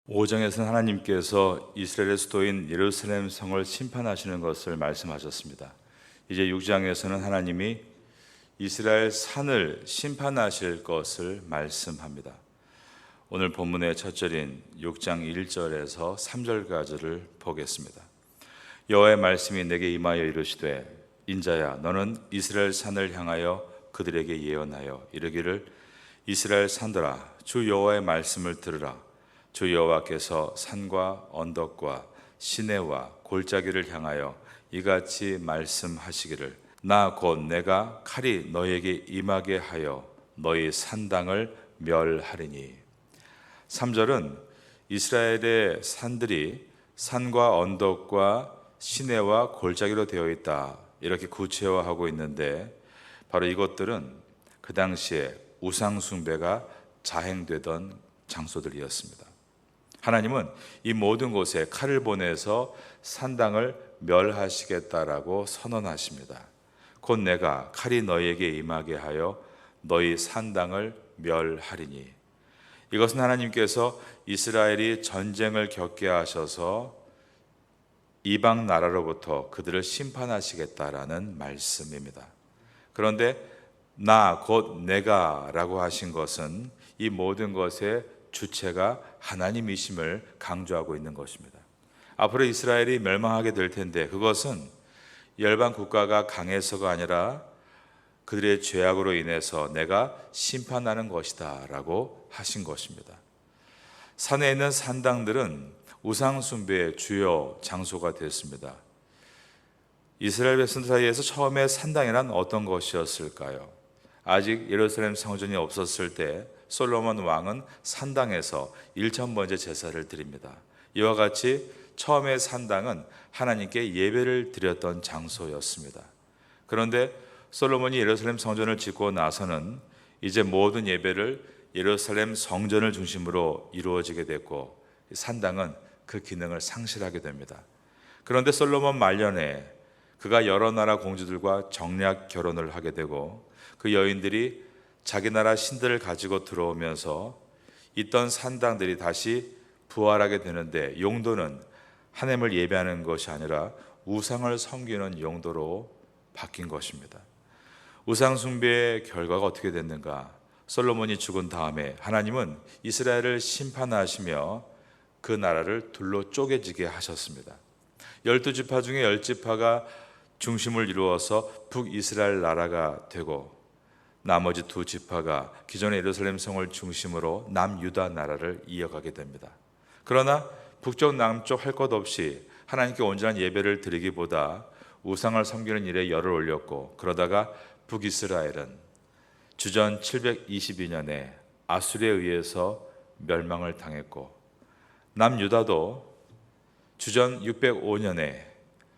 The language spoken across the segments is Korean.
5장에서는 하나님께서 이스라엘의 수도인 예루살렘 성을 심판하시는 것을 말씀하셨습니다. 이제 6장에서는 하나님이 이스라엘 산을 심판하실 것을 말씀합니다. 오늘 본문의 첫 절인 6장 1절에서 3절까지를 보겠습니다. 여호와의 말씀이 내게 임하여 이르시되 인자야 너는 이스라엘 산을 향하여 그들에게 예언하여 이르기를 이스라엘 산들아 주 여호와의 말씀을 들으라. 주 여호와께서 산과 언덕과 시내와 골짜기를 향하여 이같이 말씀하시기를 나 곧 내가 칼이 너에게 임하게 하여 너희 산당을 멸하리니. 3절은 이스라엘의 산들이 산과 언덕과 시내와 골짜기로 되어 있다 이렇게 구체화하고 있는데, 바로 이것들은 그 당시에 우상 숭배가 자행되던 장소들이었습니다. 하나님은 이 모든 곳에 칼을 보내서 산당을 멸하시겠다라고 선언하십니다. 곧 내가 칼이 너희에게 임하게 하여 너희 산당을 멸하리니. 이것은 하나님께서 이스라엘이 전쟁을 겪게 하셔서 이방 나라로부터 그들을 심판하시겠다라는 말씀입니다. 그런데 나 곧 내가 라고 하신 것은 이 모든 것의 주체가 하나님이심을 강조하고 있는 것입니다. 앞으로 이스라엘이 멸망하게 될 텐데 그것은 열방 국가가 강해서가 아니라 그들의 죄악으로 인해서 내가 심판하는 것이다 라고 하신 것입니다. 산에 있는 산당들은 우상 숭배의 주요 장소가 됐습니다. 이스라엘 백성들 사이에서 처음에 산당이란 어떤 것이었을까요? 아직 예루살렘 성전이 없었을 때 솔로몬 왕은 산당에서 1000번째 제사를 드립니다. 이와 같이 처음에 산당은 하나님께 예배를 드렸던 장소였습니다. 그런데 솔로몬이 예루살렘 성전을 짓고 나서는 이제 모든 예배를 예루살렘 성전을 중심으로 이루어지게 됐고 산당은 그 기능을 상실하게 됩니다. 그런데 솔로몬 말년에 그가 여러 나라 공주들과 정략 결혼을 하게 되고 그 여인들이 자기 나라 신들을 가지고 들어오면서 있던 산당들이 다시 부활하게 되는데, 용도는 하나님을 예배하는 것이 아니라 우상을 섬기는 용도로 바뀐 것입니다. 우상 숭배의 결과가 어떻게 됐는가? 솔로몬이 죽은 다음에 하나님은 이스라엘을 심판하시며 그 나라를 둘로 쪼개지게 하셨습니다. 12지파 중에 10지파가 중심을 이루어서 북이스라엘 나라가 되고 나머지 2지파가 기존의 예루살렘 성을 중심으로 남유다 나라를 이어가게 됩니다. 그러나 북쪽 남쪽 할 것 없이 하나님께 온전한 예배를 드리기보다 우상을 섬기는 일에 열을 올렸고, 그러다가 북이스라엘은 주전 722년에 아수르에 의해서 멸망을 당했고, 남유다도 주전 605년에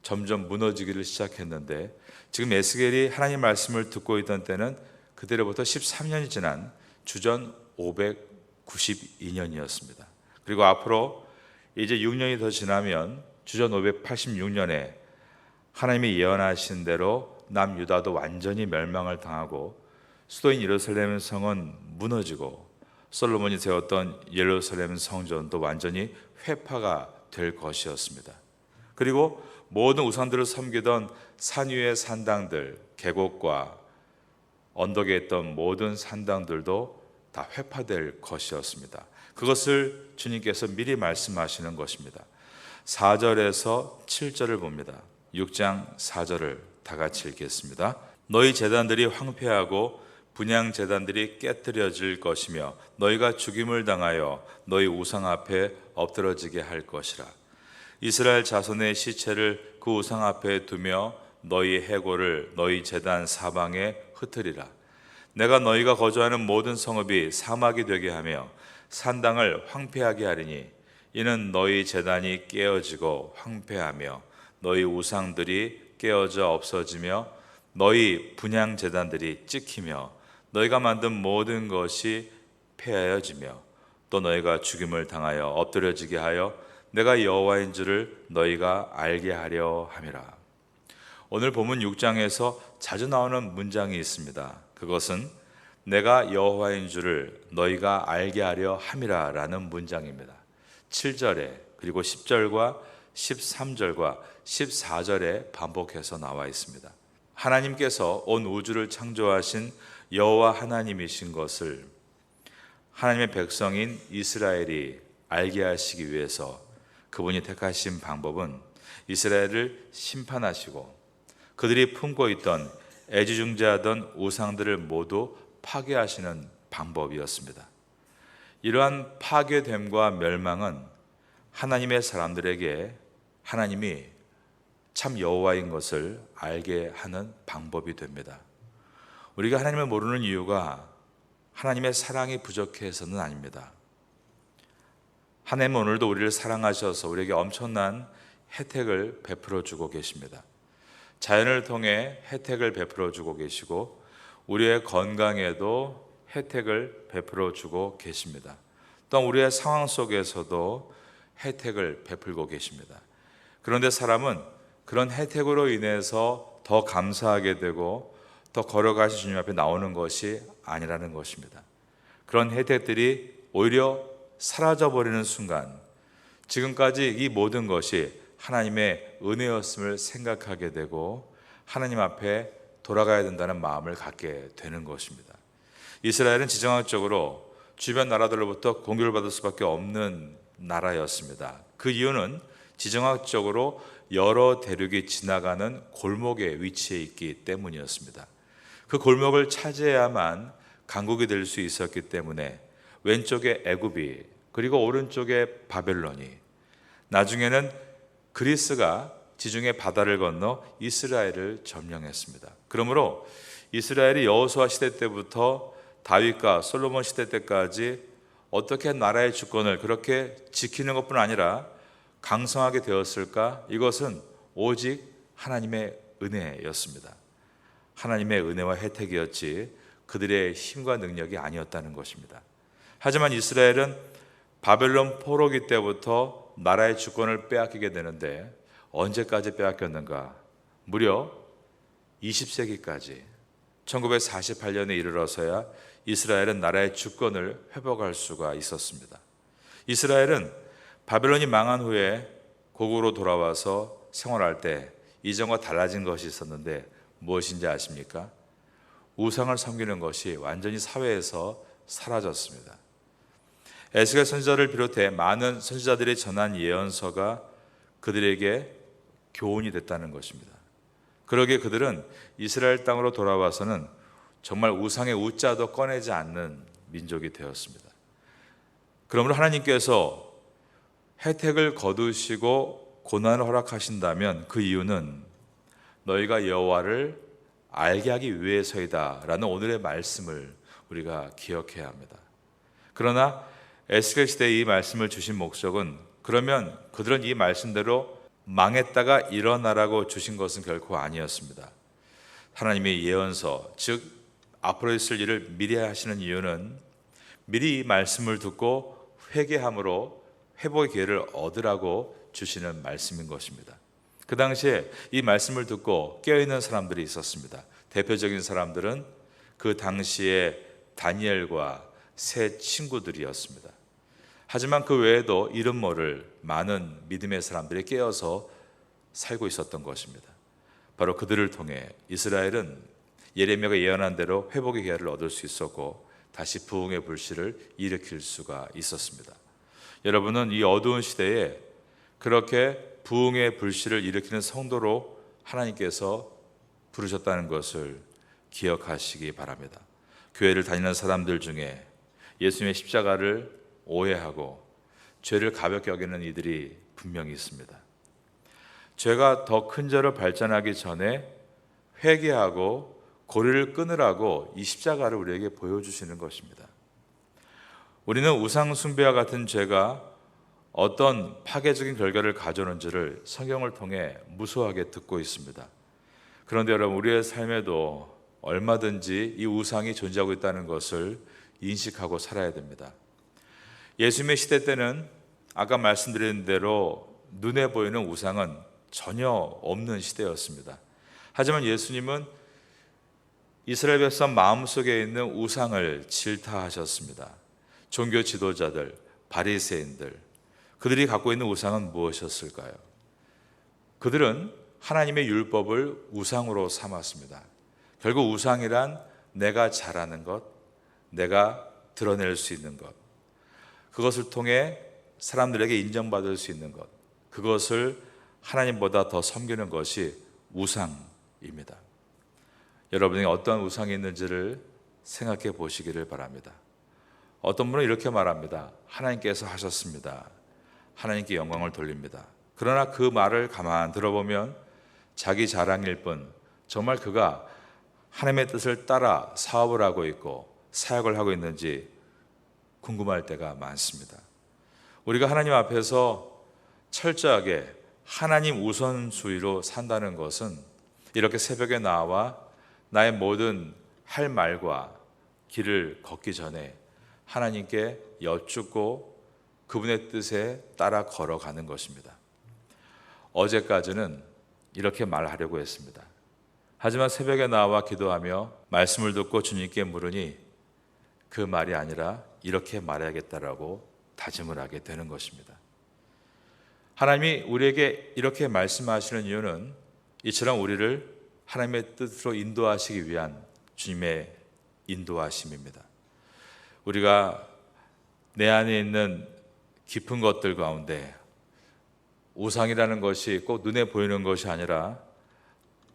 점점 무너지기를 시작했는데, 지금 에스겔이 하나님 말씀을 듣고 있던 때는 그때로부터 13년이 지난 주전 592년이었습니다. 그리고 앞으로 이제 6년이 더 지나면 주전 586년에 하나님이 예언하신 대로 남유다도 완전히 멸망을 당하고 수도인 예루살렘 성은 무너지고 솔로몬이 세웠던 예루살렘 성전도 완전히 회파가 될 것이었습니다. 그리고 모든 우상들을 섬기던 산 위의 산당들, 계곡과 언덕에 있던 모든 산당들도 다 회파될 것이었습니다. 그것을 주님께서 미리 말씀하시는 것입니다. 4절에서 7절을 봅니다. 6장 4절을 다 같이 읽겠습니다. 너희 제단들이 황폐하고 분향 제단들이 깨뜨려질 것이며 너희가 죽임을 당하여 너희 우상 앞에 엎드러지게 할 것이라. 이스라엘 자손의 시체를 그 우상 앞에 두며 너희 해골을 너희 제단 사방에 흩으리라. 내가 너희가 거주하는 모든 성읍이 사막이 되게 하며 산당을 황폐하게 하리니 이는 너희 제단이 깨어지고 황폐하며 너희 우상들이 깨어져 없어지며 너희 분향 제단들이 찍히며 너희가 만든 모든 것이 폐하여지며 또 너희가 죽임을 당하여 엎드려지게 하여 내가 여호와인 줄을 너희가 알게 하려 함이라. 오늘 본문 6장에서 자주 나오는 문장이 있습니다. 그것은 내가 여호와인 줄을 너희가 알게 하려 함이라 라는 문장입니다. 7절에 그리고 10절과 13절과 14절에 반복해서 나와 있습니다. 하나님께서 온 우주를 창조하신 여호와 하나님이신 것을 하나님의 백성인 이스라엘이 알게 하시기 위해서 그분이 택하신 방법은 이스라엘을 심판하시고 그들이 품고 있던 애지중지하던 우상들을 모두 파괴하시는 방법이었습니다. 이러한 파괴됨과 멸망은 하나님의 사람들에게 하나님이 참 여호와인 것을 알게 하는 방법이 됩니다. 우리가 하나님을 모르는 이유가 하나님의 사랑이 부족해서는 아닙니다. 하나님은 오늘도 우리를 사랑하셔서 우리에게 엄청난 혜택을 베풀어 주고 계십니다. 자연을 통해 혜택을 베풀어 주고 계시고 우리의 건강에도 혜택을 베풀어 주고 계십니다. 또한 우리의 상황 속에서도 혜택을 베풀고 계십니다. 그런데 사람은 그런 혜택으로 인해서 더 감사하게 되고 더 걸어가신 주님 앞에 나오는 것이 아니라는 것입니다. 그런 혜택들이 오히려 사라져버리는 순간 지금까지 이 모든 것이 하나님의 은혜였음을 생각하게 되고 하나님 앞에 돌아가야 된다는 마음을 갖게 되는 것입니다. 이스라엘은 지정학적으로 주변 나라들로부터 공격을 받을 수밖에 없는 나라였습니다. 그 이유는 지정학적으로 여러 대륙이 지나가는 골목에 위치해 있기 때문이었습니다. 그 골목을 차지해야만 강국이 될 수 있었기 때문에 왼쪽에 애굽이 그리고 오른쪽에 바벨론이 나중에는 그리스가 지중해 바다를 건너 이스라엘을 점령했습니다. 그러므로 이스라엘이 여호수아 시대 때부터 다윗과 솔로몬 시대 때까지 어떻게 나라의 주권을 그렇게 지키는 것뿐 아니라 강성하게 되었을까? 이것은 오직 하나님의 은혜였습니다. 하나님의 은혜와 혜택이었지 그들의 힘과 능력이 아니었다는 것입니다. 하지만 이스라엘은 바벨론 포로기 때부터 나라의 주권을 빼앗기게 되는데 언제까지 빼앗겼는가? 무려 20세기까지 1948년에 이르러서야 이스라엘은 나라의 주권을 회복할 수가 있었습니다. 이스라엘은 바벨론이 망한 후에 고국으로 돌아와서 생활할 때 이전과 달라진 것이 있었는데 무엇인지 아십니까? 우상을 섬기는 것이 완전히 사회에서 사라졌습니다. 에스겔 선지자를 비롯해 많은 선지자들이 전한 예언서가 그들에게 교훈이 됐다는 것입니다. 그러기에 그들은 이스라엘 땅으로 돌아와서는 정말 우상의 우자도 꺼내지 않는 민족이 되었습니다. 그러므로 하나님께서 혜택을 거두시고 고난을 허락하신다면 그 이유는 너희가 여호와를 알게 하기 위해서이다 라는 오늘의 말씀을 우리가 기억해야 합니다. 그러나 에스겔 시대에 이 말씀을 주신 목적은 그러면 그들은 이 말씀대로 망했다가 일어나라고 주신 것은 결코 아니었습니다. 하나님의 예언서, 즉 앞으로 있을 일을 미리 하시는 이유는 미리 이 말씀을 듣고 회개함으로 회복의 기회를 얻으라고 주시는 말씀인 것입니다. 그 당시에 이 말씀을 듣고 깨어있는 사람들이 있었습니다. 대표적인 사람들은 그 당시에 다니엘과 세 친구들이었습니다. 하지만 그 외에도 이름 모를 많은 믿음의 사람들이 깨어서 살고 있었던 것입니다. 바로 그들을 통해 이스라엘은 예레미야가 예언한 대로 회복의 기회를 얻을 수 있었고 다시 부흥의 불씨를 일으킬 수가 있었습니다. 여러분은 이 어두운 시대에 그렇게 부흥의 불씨를 일으키는 성도로 하나님께서 부르셨다는 것을 기억하시기 바랍니다. 교회를 다니는 사람들 중에 예수님의 십자가를 오해하고 죄를 가볍게 여기는 이들이 분명히 있습니다. 죄가 더 큰 죄로 발전하기 전에 회개하고 고리를 끊으라고 이 십자가를 우리에게 보여주시는 것입니다. 우리는 우상 숭배와 같은 죄가 어떤 파괴적인 결과를 가져오는지를 성경을 통해 무수하게 듣고 있습니다. 그런데 여러분, 우리의 삶에도 얼마든지 이 우상이 존재하고 있다는 것을 인식하고 살아야 됩니다. 예수님의 시대 때는 아까 말씀드린 대로 눈에 보이는 우상은 전혀 없는 시대였습니다. 하지만 예수님은 이스라엘 백성 마음속에 있는 우상을 질타하셨습니다. 종교 지도자들, 바리새인들, 그들이 갖고 있는 우상은 무엇이었을까요? 그들은 하나님의 율법을 우상으로 삼았습니다. 결국 우상이란 내가 잘하는 것, 내가 드러낼 수 있는 것, 그것을 통해 사람들에게 인정받을 수 있는 것, 그것을 하나님보다 더 섬기는 것이 우상입니다. 여러분이 어떤 우상이 있는지를 생각해 보시기를 바랍니다. 어떤 분은 이렇게 말합니다. 하나님께서 하셨습니다. 하나님께 영광을 돌립니다. 그러나 그 말을 가만 들어보면 자기 자랑일 뿐 정말 그가 하나님의 뜻을 따라 사업을 하고 있고 사역을 하고 있는지 궁금할 때가 많습니다. 우리가 하나님 앞에서 철저하게 하나님 우선순위로 산다는 것은 이렇게 새벽에 나와 나의 모든 할 말과 길을 걷기 전에 하나님께 여쭙고 그분의 뜻에 따라 걸어가는 것입니다. 어제까지는 이렇게 말하려고 했습니다. 하지만 새벽에 나와 기도하며 말씀을 듣고 주님께 물으니 그 말이 아니라 이렇게 말해야겠다라고 다짐을 하게 되는 것입니다. 하나님이 우리에게 이렇게 말씀하시는 이유는 이처럼 우리를 하나님의 뜻으로 인도하시기 위한 주님의 인도하심입니다. 우리가 내 안에 있는 깊은 것들 가운데 우상이라는 것이 꼭 눈에 보이는 것이 아니라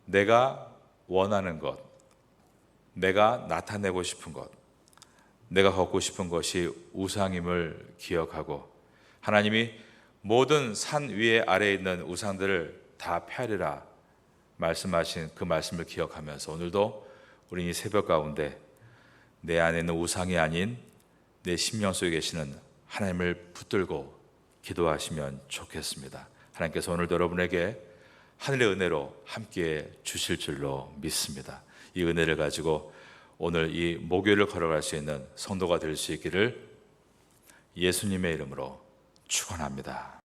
내가 원하는 것, 내가 나타내고 싶은 것, 내가 갖고 싶은 것이 우상임을 기억하고 하나님이 모든 산 위에 아래에 있는 우상들을 다 폐하리라 말씀하신 그 말씀을 기억하면서 오늘도 우리 이 새벽 가운데 내 안에 있는 우상이 아닌 내 심령 속에 계시는 하나님을 붙들고 기도하시면 좋겠습니다. 하나님께서 오늘도 여러분에게 하늘의 은혜로 함께 주실 줄로 믿습니다. 이 은혜를 가지고 오늘 이 목요일을 걸어갈 수 있는 성도가 될 수 있기를 예수님의 이름으로 축원합니다.